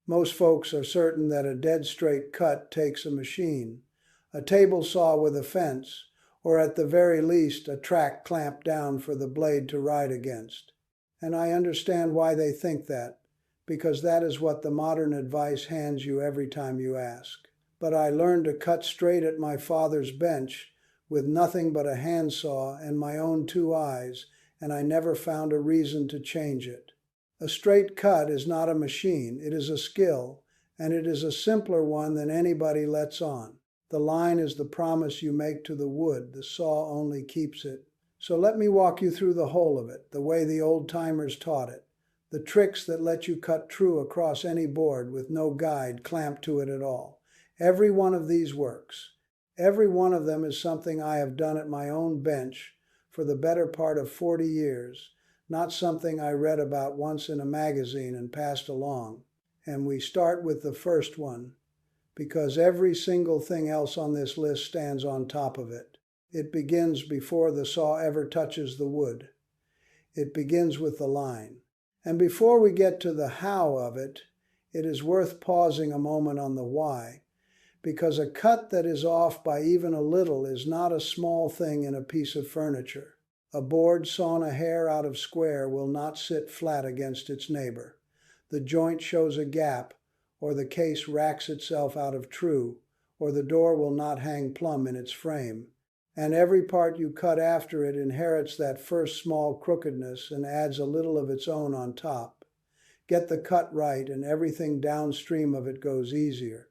Most folks are certain that a dead straight cut takes a machine, a table saw with a fence, or at the very least a track clamped down for the blade to ride against. And I understand why they think that, because that is what the modern advice hands you every time you ask. But I learned to cut straight at my father's bench with nothing but a handsaw and my own two eyes, and I never found a reason to change it. A straight cut is not a machine, it is a skill, and it is a simpler one than anybody lets on. The line is the promise you make to the wood, the saw only keeps it. So let me walk you through the whole of it, the way the old-timers taught it. The tricks that let you cut true across any board with no guide clamped to it at all. Every one of these works. Every one of them is something I have done at my own bench for the better part of 40 years, not something I read about once in a magazine and passed along. And we start with the first one, because every single thing else on this list stands on top of it. It begins before the saw ever touches the wood. It begins with the line. And before we get to the how of it, it is worth pausing a moment on the why, because a cut that is off by even a little is not a small thing in a piece of furniture. A board sawn a hair out of square will not sit flat against its neighbor. The joint shows a gap, or the case racks itself out of true, or the door will not hang plumb in its frame. And every part you cut after it inherits that first small crookedness and adds a little of its own on top. Get the cut right and everything downstream of it goes easier.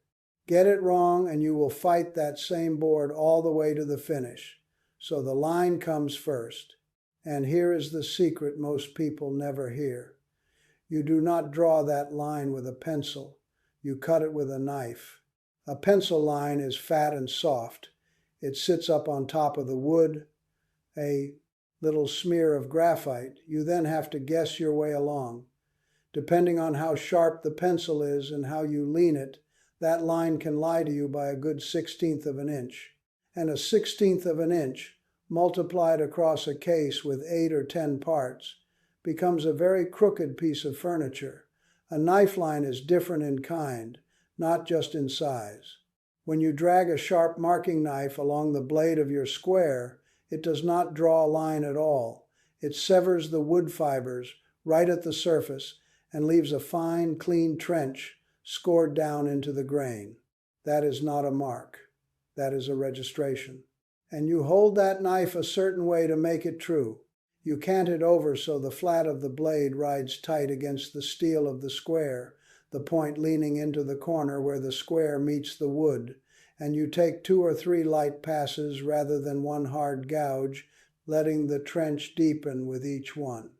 Get it wrong and you will fight that same board all the way to the finish. So the line comes first. And here is the secret most people never hear. You do not draw that line with a pencil. You cut it with a knife. A pencil line is fat and soft. It sits up on top of the wood, a little smear of graphite. You then have to guess your way along. Depending on how sharp the pencil is and how you lean it, that line can lie to you by a good 1/16 of an inch. And a 1/16 of an inch, multiplied across a case with 8 or 10 parts, becomes a very crooked piece of furniture. A knife line is different in kind, not just in size. When you drag a sharp marking knife along the blade of your square, it does not draw a line at all. It severs the wood fibers right at the surface and leaves a fine, clean trench scored down into the grain. That is not a mark. That is a registration. And you hold that knife a certain way to make it true. You cant it over so the flat of the blade rides tight against the steel of the square, the point leaning into the corner where the square meets the wood, and you take 2 or 3 light passes rather than one hard gouge, letting the trench deepen with each one.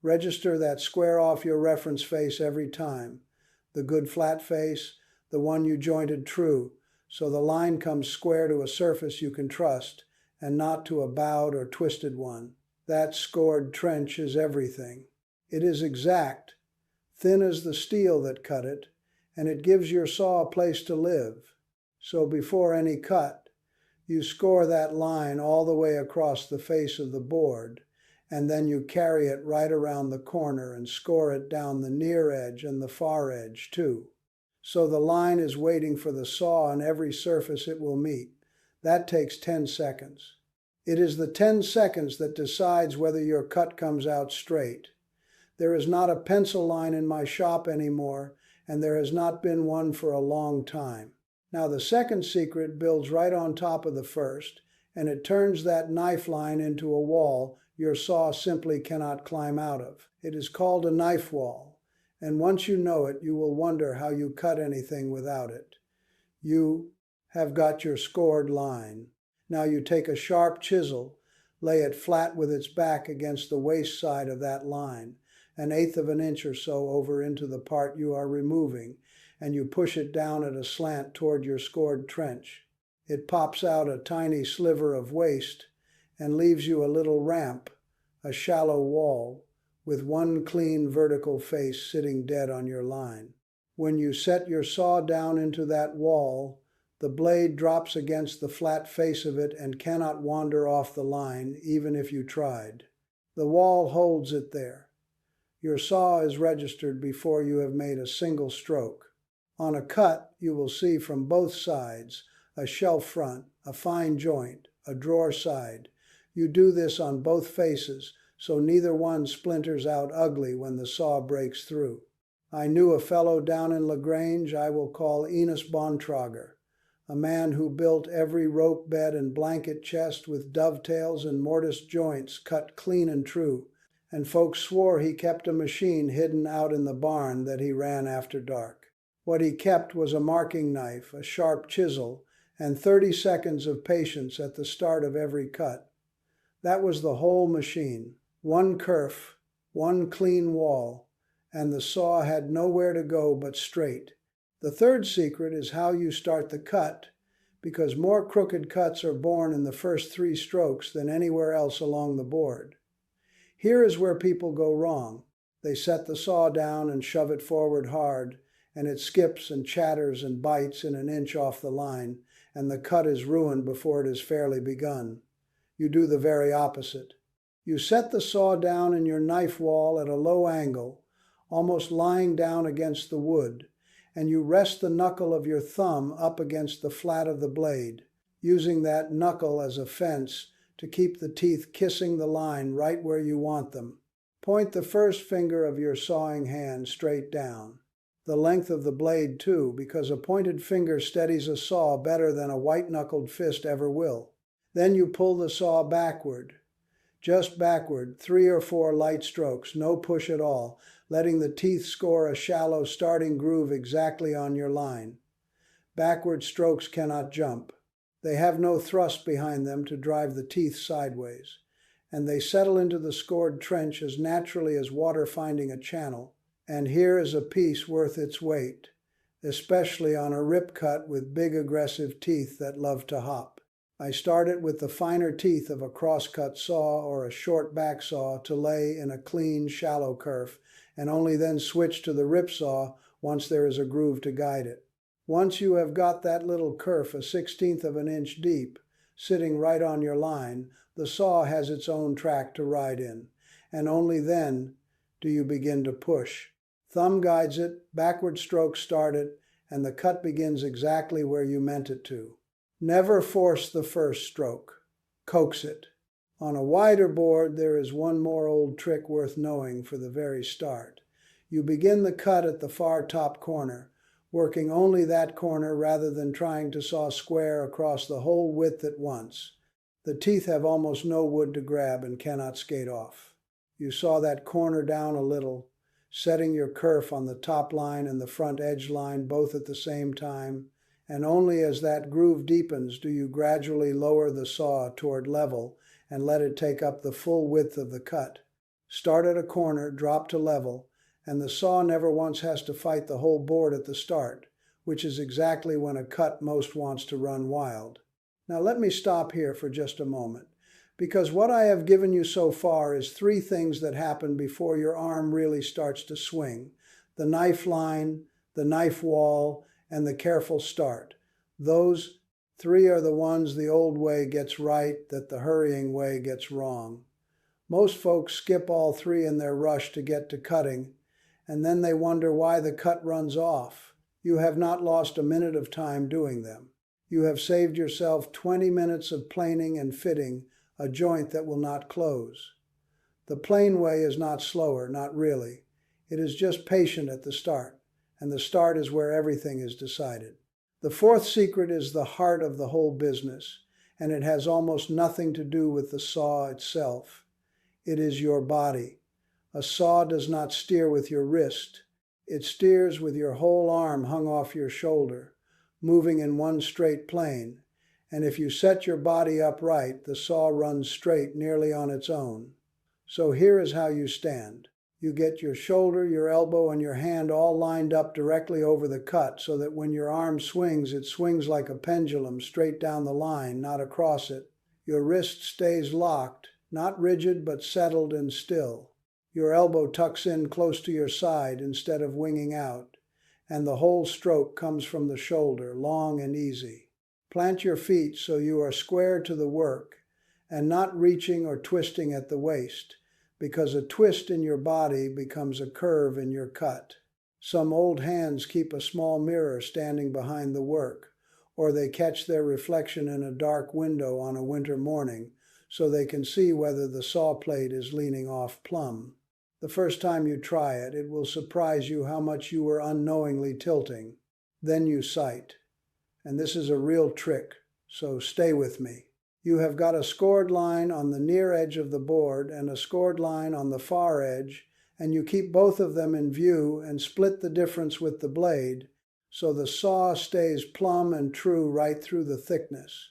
Register that square off your reference face every time, the good flat face, the one you jointed true, so the line comes square to a surface you can trust, and not to a bowed or twisted one. That scored trench is everything. It is exact, thin as the steel that cut it, and it gives your saw a place to live. So before any cut, you score that line all the way across the face of the board, and then you carry it right around the corner and score it down the near edge and the far edge too. So the line is waiting for the saw on every surface it will meet. That takes 10 seconds. It is the 10 seconds that decides whether your cut comes out straight. There is not a pencil line in my shop anymore, and there has not been one for a long time. Now the second secret builds right on top of the first, and it turns that knife line into a wall your saw simply cannot climb out of. It is called a knife wall, and once you know it, you will wonder how you cut anything without it. You have got your scored line. Now you take a sharp chisel, lay it flat with its back against the waist side of that line, 1/8 of an inch or so over into the part you are removing, and you push it down at a slant toward your scored trench. It pops out a tiny sliver of waste and leaves you a little ramp, a shallow wall, with one clean vertical face sitting dead on your line. When you set your saw down into that wall, the blade drops against the flat face of it and cannot wander off the line, even if you tried. The wall holds it there. Your saw is registered before you have made a single stroke. On a cut, you will see from both sides, a shelf front, a fine joint, a drawer side. You do this on both faces, so neither one splinters out ugly when the saw breaks through. I knew a fellow down in LaGrange I will call Enos Bontrager, a man who built every rope bed and blanket chest with dovetails and mortise joints cut clean and true, and folks swore he kept a machine hidden out in the barn that he ran after dark. What he kept was a marking knife, a sharp chisel, and 30 seconds of patience at the start of every cut. That was the whole machine. One kerf, one clean wall, and the saw had nowhere to go but straight. The third secret is how you start the cut, because more crooked cuts are born in the first 3 strokes than anywhere else along the board. Here is where people go wrong. They set the saw down and shove it forward hard, and it skips and chatters and bites in an inch off the line, and the cut is ruined before it is fairly begun. You do the very opposite. You set the saw down in your knife wall at a low angle, almost lying down against the wood, and you rest the knuckle of your thumb up against the flat of the blade, using that knuckle as a fence to keep the teeth kissing the line right where you want them. Point the first finger of your sawing hand straight down. The length of the blade too, because a pointed finger steadies a saw better than a white-knuckled fist ever will. Then you pull the saw backward. Just backward, 3 or 4 light strokes, no push at all, letting the teeth score a shallow starting groove exactly on your line. Backward strokes cannot jump. They have no thrust behind them to drive the teeth sideways, and they settle into the scored trench as naturally as water finding a channel. And here is a piece worth its weight, especially on a rip cut with big aggressive teeth that love to hop. I start it with the finer teeth of a crosscut saw or a short back saw to lay in a clean, shallow kerf, and only then switch to the rip saw once there is a groove to guide it. Once you have got that little kerf a 1/16 of an inch deep, sitting right on your line, the saw has its own track to ride in, and only then do you begin to push. Thumb guides it, backward strokes start it, and the cut begins exactly where you meant it to. Never force the first stroke. Coax it. On a wider board, there is one more old trick worth knowing for the very start. You begin the cut at the far top corner, working only that corner rather than trying to saw square across the whole width at once. The teeth have almost no wood to grab and cannot skate off. You saw that corner down a little, setting your kerf on the top line and the front edge line both at the same time, and only as that groove deepens do you gradually lower the saw toward level and let it take up the full width of the cut. Start at a corner, drop to level, and the saw never once has to fight the whole board at the start, which is exactly when a cut most wants to run wild. Now let me stop here for just a moment, because what I have given you so far is 3 things that happen before your arm really starts to swing: the knife line, the knife wall, and the careful start. Those 3 are the ones the old way gets right that the hurrying way gets wrong. Most folks skip all 3 in their rush to get to cutting, and then they wonder why the cut runs off. You have not lost a minute of time doing them. You have saved yourself 20 minutes of planing and fitting a joint that will not close. The plain way is not slower, not really. It is just patient at the start, and the start is where everything is decided. The 4th secret is the heart of the whole business, and it has almost nothing to do with the saw itself. It is your body. A saw does not steer with your wrist. It steers with your whole arm hung off your shoulder, moving in one straight plane. And if you set your body upright, the saw runs straight nearly on its own. So here is how you stand. You get your shoulder, your elbow, and your hand all lined up directly over the cut so that when your arm swings, it swings like a pendulum straight down the line, not across it. Your wrist stays locked, not rigid but settled and still. Your elbow tucks in close to your side instead of winging out, and the whole stroke comes from the shoulder, long and easy. Plant your feet so you are square to the work and not reaching or twisting at the waist, because a twist in your body becomes a curve in your cut. Some old hands keep a small mirror standing behind the work, or they catch their reflection in a dark window on a winter morning so they can see whether the saw blade is leaning off plumb. The first time you try it, it will surprise you how much you were unknowingly tilting. Then you sight. And this is a real trick, so stay with me. You have got a scored line on the near edge of the board and a scored line on the far edge, and you keep both of them in view and split the difference with the blade, so the saw stays plumb and true right through the thickness.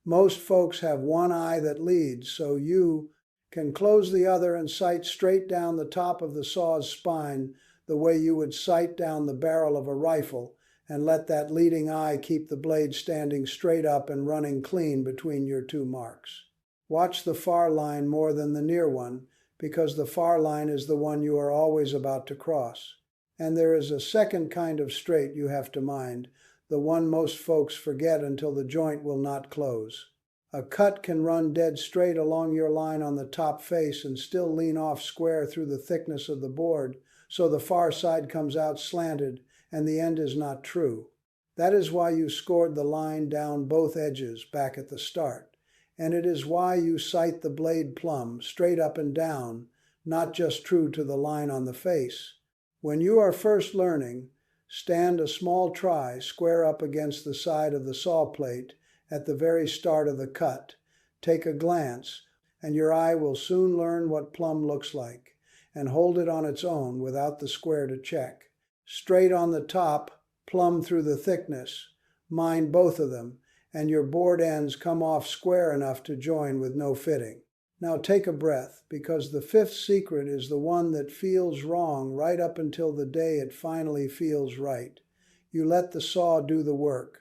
Most folks have one eye that leads, so you can close the other and sight straight down the top of the saw's spine the way you would sight down the barrel of a rifle, and let that leading eye keep the blade standing straight up and running clean between your two marks. Watch the far line more than the near one, because the far line is the one you are always about to cross. And there is a second kind of straight you have to mind, the one most folks forget until the joint will not close. A cut can run dead straight along your line on the top face and still lean off square through the thickness of the board, so the far side comes out slanted and the end is not true. That is why you scored the line down both edges back at the start, and it is why you sight the blade plumb, straight up and down, not just true to the line on the face. When you are first learning, stand a small try square up against the side of the saw plate at the very start of the cut. Take a glance, and your eye will soon learn what plumb looks like, and hold it on its own without the square to check. Straight on the top, plumb through the thickness. Mind both of them, and your board ends come off square enough to join with no fitting. Now take a breath, because the fifth secret is the one that feels wrong right up until the day it finally feels right. You let the saw do the work.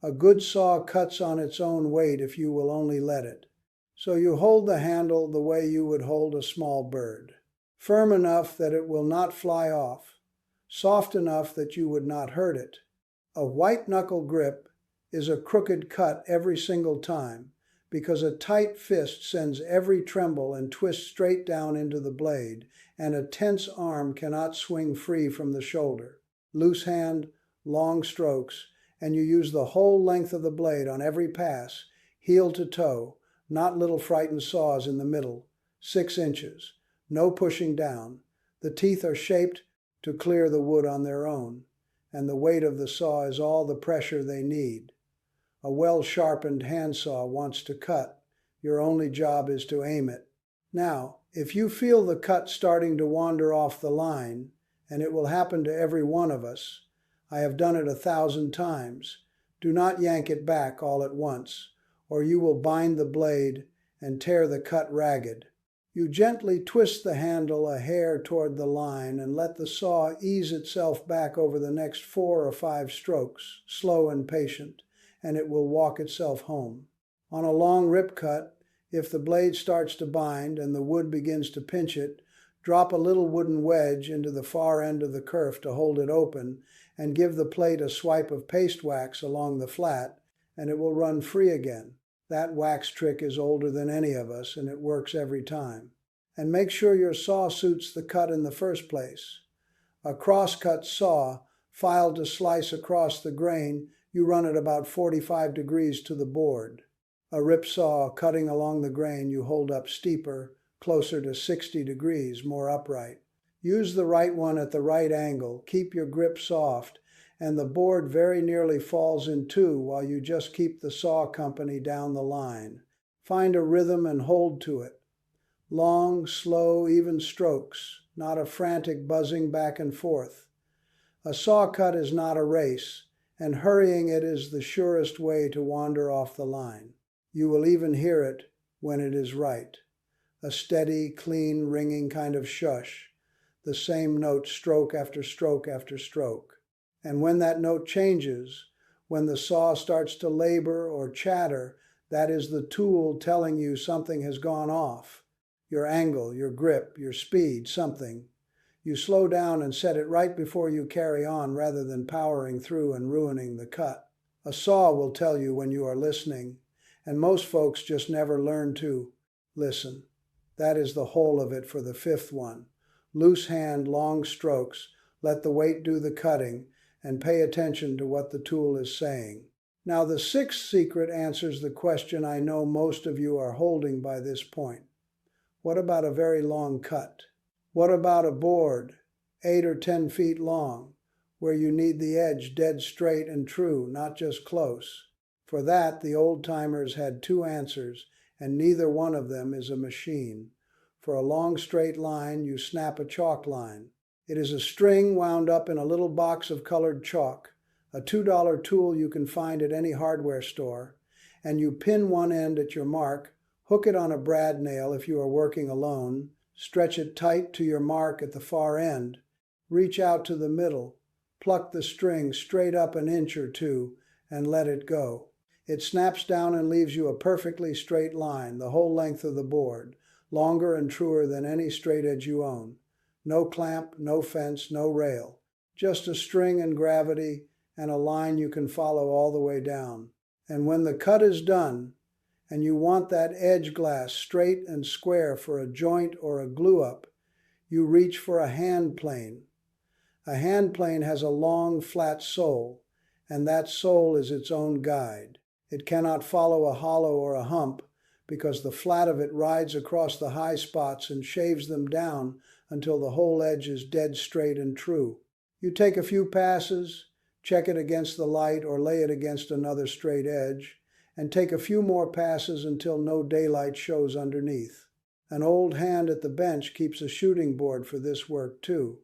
A good saw cuts on its own weight if you will only let it. So you hold the handle the way you would hold a small bird. Firm enough that it will not fly off. Soft enough that you would not hurt it. A white knuckle grip is a crooked cut every single time, because a tight fist sends every tremble and twist straight down into the blade, and a tense arm cannot swing free from the shoulder. Loose hand, long strokes, and you use the whole length of the blade on every pass, heel to toe, not little frightened saws in the middle, 6 inches, no pushing down. The teeth are shaped to clear the wood on their own, and the weight of the saw is all the pressure they need. A well-sharpened handsaw wants to cut. Your only job is to aim it. Now, if you feel the cut starting to wander off the line, and it will happen to every one of us, I have done it 1,000 times, do not yank it back all at once, or you will bind the blade and tear the cut ragged. You gently twist the handle a hair toward the line and let the saw ease itself back over the next 4 or 5 strokes, slow and patient, and it will walk itself home. On a long rip cut, if the blade starts to bind and the wood begins to pinch it, drop a little wooden wedge into the far end of the kerf to hold it open, and give the plate a swipe of paste wax along the flat, and it will run free again. That wax trick is older than any of us, and it works every time. And make sure your saw suits the cut in the first place. A cross-cut saw, filed to slice across the grain, you run at about 45 degrees to the board. A rip saw cutting along the grain you hold up steeper, closer to 60 degrees, more upright. Use the right one at the right angle, keep your grip soft, and the board very nearly falls in two while you just keep the saw company down the line. Find a rhythm and hold to it. Long, slow, even strokes, not a frantic buzzing back and forth. A saw cut is not a race, and hurrying it is the surest way to wander off the line. You will even hear it when it is right. A steady, clean, ringing kind of shush, the same note stroke after stroke after stroke. And when that note changes, when the saw starts to labor or chatter, that is the tool telling you something has gone off. Your angle, your grip, your speed, something. You slow down and set it right before you carry on rather than powering through and ruining the cut. A saw will tell you when you are listening, and most folks just never learn to listen. That is the whole of it for the fifth one. Loose hand, long strokes, Let the weight do the cutting, and pay attention to what the tool is saying. Now, the sixth secret answers the question I know most of you are holding by this point. What about a very long cut? What about a board 8 or 10 feet long, where you need the edge dead straight and true, not just close? For that, the old-timers had two answers, and neither one of them is a machine. For a long straight line, you snap a chalk line. It is a string wound up in a little box of colored chalk, a $2 tool you can find at any hardware store, and you pin one end at your mark, hook it on a brad nail if you are working alone, stretch it tight to your mark at the far end, reach out to the middle, pluck the string straight up an inch or two, and let it go. It snaps down and leaves you a perfectly straight line, the whole length of the board, longer and truer than any straight edge you own. No clamp, no fence, no rail. Just a string and gravity and a line you can follow all the way down. And when the cut is done, and you want that edge glass straight and square for a joint or a glue-up, you reach for a hand plane. A hand plane has a long, flat sole, and that sole is its own guide. It cannot follow a hollow or a hump, because the flat of it rides across the high spots and shaves them down until the whole edge is dead straight and true. You take a few passes, check it against the light or lay it against another straight edge, and take a few more passes until no daylight shows underneath. An old hand at the bench keeps a shooting board for this work too,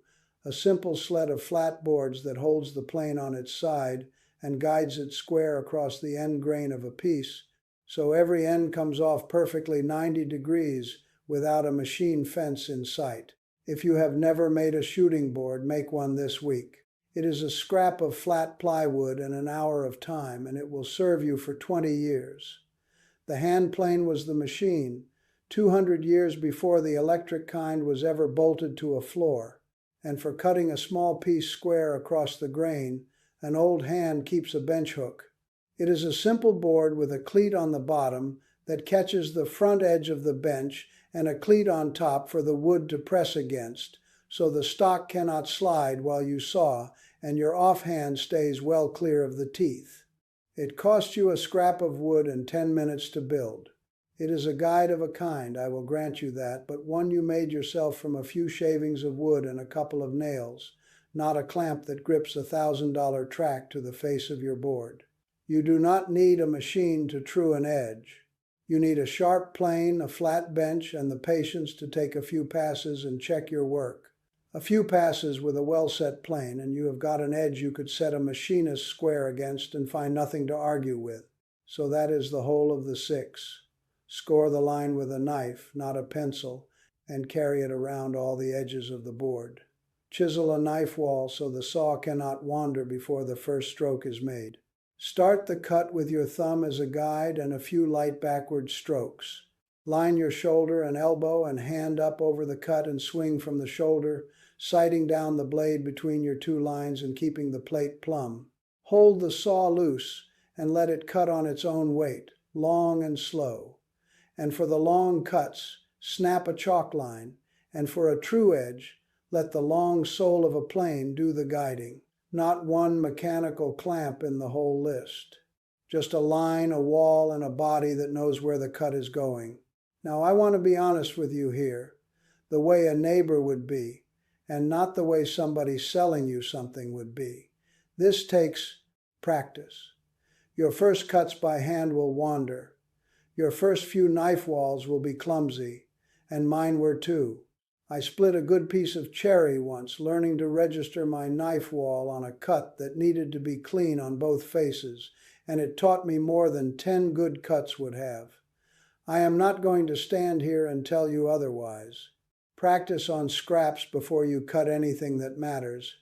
a simple sled of flat boards that holds the plane on its side and guides it square across the end grain of a piece, so every end comes off perfectly 90 degrees without a machine fence in sight. If you have never made a shooting board, make one this week. It is a scrap of flat plywood and an hour of time, and it will serve you for 20 years. The hand plane was the machine, 200 years before the electric kind was ever bolted to a floor. And for cutting a small piece square across the grain, an old hand keeps a bench hook. It is a simple board with a cleat on the bottom that catches the front edge of the bench and a cleat on top for the wood to press against, so the stock cannot slide while you saw and your offhand stays well clear of the teeth. It cost you a scrap of wood and 10 minutes to build. It is a guide of a kind, I will grant you that, but one you made yourself from a few shavings of wood and a couple of nails, not a clamp that grips a $1,000 track to the face of your board. You do not need a machine to true an edge. You need a sharp plane, a flat bench, and the patience to take a few passes and check your work. A few passes with a well-set plane, and you have got an edge you could set a machinist square against and find nothing to argue with. So that is the whole of the 6. Score the line with a knife, not a pencil, and carry it around all the edges of the board. Chisel a knife wall so the saw cannot wander before the first stroke is made. Start the cut with your thumb as a guide and a few light backward strokes. Line your shoulder and elbow and hand up over the cut and swing from the shoulder, sighting down the blade between your two lines and keeping the plate plumb. Hold the saw loose and let it cut on its own weight, long and slow. And for the long cuts, snap a chalk line, and for a true edge, let the long sole of a plane do the guiding. Not one mechanical clamp in the whole list. Just a line, a wall, and a body that knows where the cut is going. Now, I want to be honest with you here, the way a neighbor would be, and not the way somebody selling you something would be. This takes practice. Your first cuts by hand will wander. Your first few knife walls will be clumsy, and mine were too. I split a good piece of cherry once, learning to register my knife wall on a cut that needed to be clean on both faces, and it taught me more than 10 good cuts would have. I am not going to stand here and tell you otherwise. Practice on scraps before you cut anything that matters,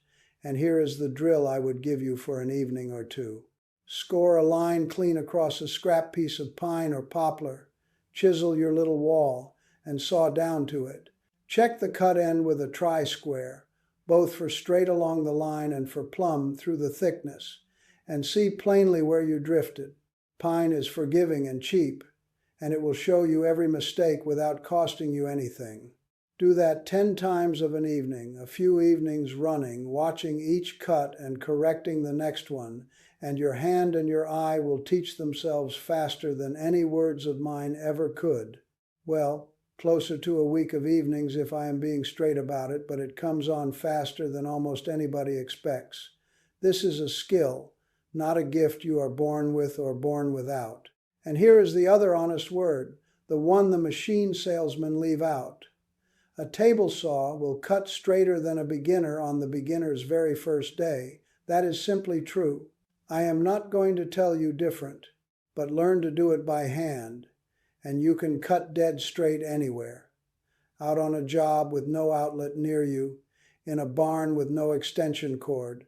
and here is the drill I would give you for an evening or two. Score a line clean across a scrap piece of pine or poplar. Chisel your little wall and saw down to it. Check the cut end with a tri-square, both for straight along the line and for plumb through the thickness, and see plainly where you drifted. Pine is forgiving and cheap, and it will show you every mistake without costing you anything. Do that 10 times of an evening, a few evenings running, watching each cut and correcting the next one, and your hand and your eye will teach themselves faster than any words of mine ever could. Well, closer to a week of evenings if I am being straight about it, but it comes on faster than almost anybody expects. This is a skill, not a gift you are born with or born without. And here is the other honest word, the one the machine salesmen leave out. A table saw will cut straighter than a beginner on the beginner's very first day. That is simply true. I am not going to tell you different, but learn to do it by hand, and you can cut dead straight anywhere. Out on a job with no outlet near you, in a barn with no extension cord,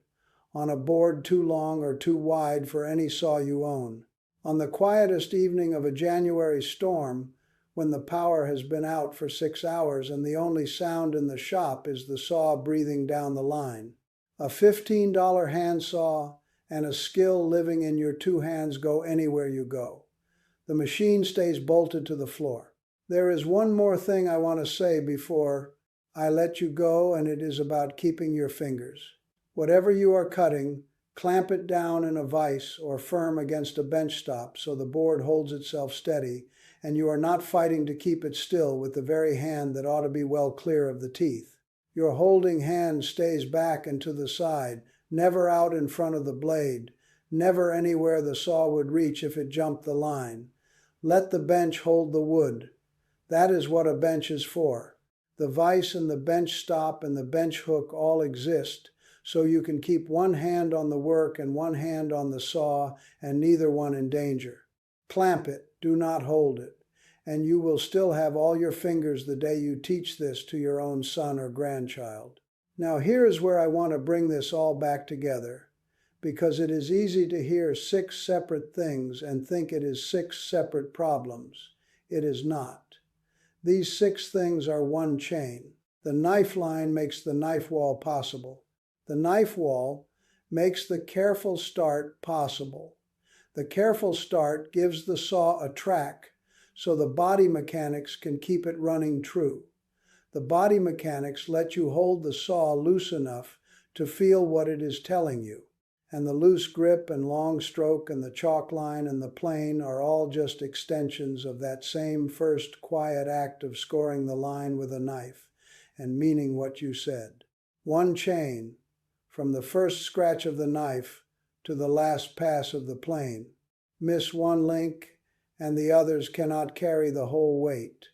on a board too long or too wide for any saw you own. On the quietest evening of a January storm, when the power has been out for 6 hours and the only sound in the shop is the saw breathing down the line. A $15 handsaw and a skill living in your two hands go anywhere you go. The machine stays bolted to the floor. There is one more thing I want to say before I let you go, and it is about keeping your fingers. Whatever you are cutting, clamp it down in a vise or firm against a bench stop so the board holds itself steady, and you are not fighting to keep it still with the very hand that ought to be well clear of the teeth. Your holding hand stays back and to the side, never out in front of the blade, never anywhere the saw would reach if it jumped the line. Let the bench hold the wood. That is what a bench is for. The vise and the bench stop and the bench hook all exist, so you can keep one hand on the work and one hand on the saw, and neither one in danger. Clamp it, do not hold it, and you will still have all your fingers the day you teach this to your own son or grandchild. Now here is where I want to bring this all back together, because it is easy to hear 6 separate things and think it is 6 separate problems. It is not. These 6 things are one chain. The knife line makes the knife wall possible. The knife wall makes the careful start possible. The careful start gives the saw a track so the body mechanics can keep it running true. The body mechanics let you hold the saw loose enough to feel what it is telling you. And the loose grip and long stroke and the chalk line and the plane are all just extensions of that same first quiet act of scoring the line with a knife and meaning what you said. One chain, from the first scratch of the knife to the last pass of the plane. Miss one link and the others cannot carry the whole weight.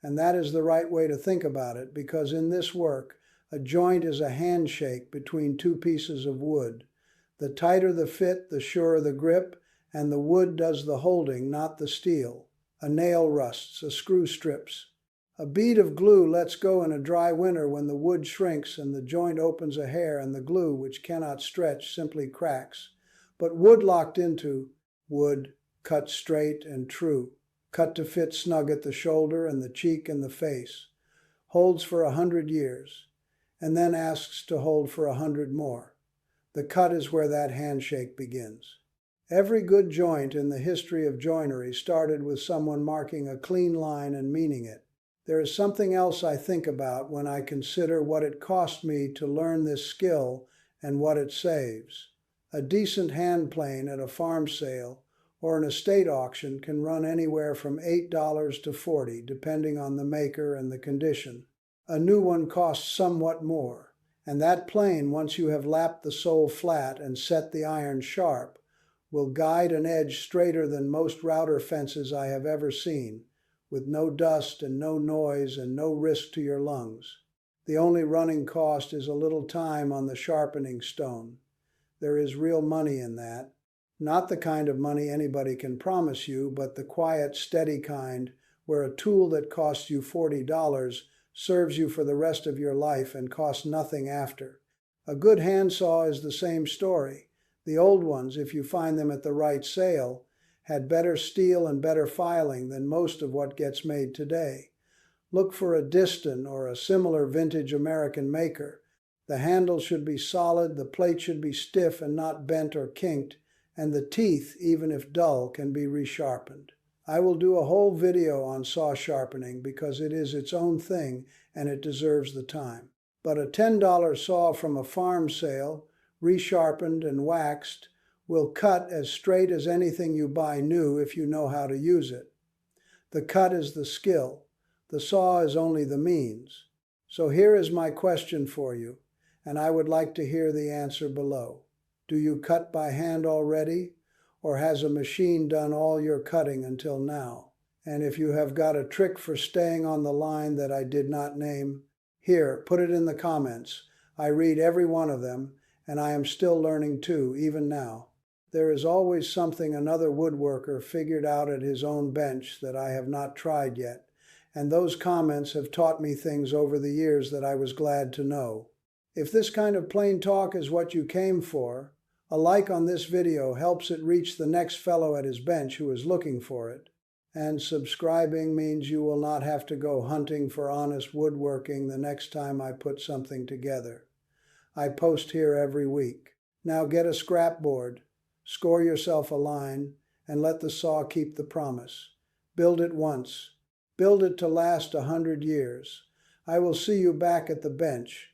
And that is the right way to think about it, because in this work, a joint is a handshake between 2 pieces of wood. The tighter the fit, the surer the grip, and the wood does the holding, not the steel. A nail rusts, a screw strips. A bead of glue lets go in a dry winter when the wood shrinks and the joint opens a hair and the glue, which cannot stretch, simply cracks. But wood locked into wood, cut straight and true, cut to fit snug at the shoulder and the cheek and the face, holds for 100 years, and then asks to hold for 100 more. The cut is where that handshake begins. Every good joint in the history of joinery started with someone marking a clean line and meaning it. There is something else I think about when I consider what it cost me to learn this skill and what it saves. A decent hand plane at a farm sale or an estate auction can run anywhere from $8 to $40, depending on the maker and the condition. A new one costs somewhat more, and that plane, once you have lapped the sole flat and set the iron sharp, will guide an edge straighter than most router fences I have ever seen, with no dust and no noise and no risk to your lungs. The only running cost is a little time on the sharpening stone. There is real money in that. Not the kind of money anybody can promise you, but the quiet, steady kind where a tool that costs you $40 serves you for the rest of your life and costs nothing after. A good handsaw is the same story. The old ones, if you find them at the right sale, had better steel and better filing than most of what gets made today. Look for a Diston or a similar vintage American maker. The handle should be solid, the plate should be stiff and not bent or kinked, and the teeth, even if dull, can be resharpened. I will do a whole video on saw sharpening because it is its own thing and it deserves the time. But a $10 saw from a farm sale, resharpened and waxed, will cut as straight as anything you buy new if you know how to use it. The cut is the skill. The saw is only the means. So here is my question for you, and I would like to hear the answer below. Do you cut by hand already, or has a machine done all your cutting until now? And if you have got a trick for staying on the line that I did not name, here, put it in the comments. I read every one of them, and I am still learning too, even now. There is always something another woodworker figured out at his own bench that I have not tried yet, and those comments have taught me things over the years that I was glad to know. If this kind of plain talk is what you came for, a like on this video helps it reach the next fellow at his bench who is looking for it. And subscribing means you will not have to go hunting for honest woodworking the next time I put something together. I post here every week. Now get a scrap board, score yourself a line, and let the saw keep the promise. Build it once. Build it to last 100 years. I will see you back at the bench.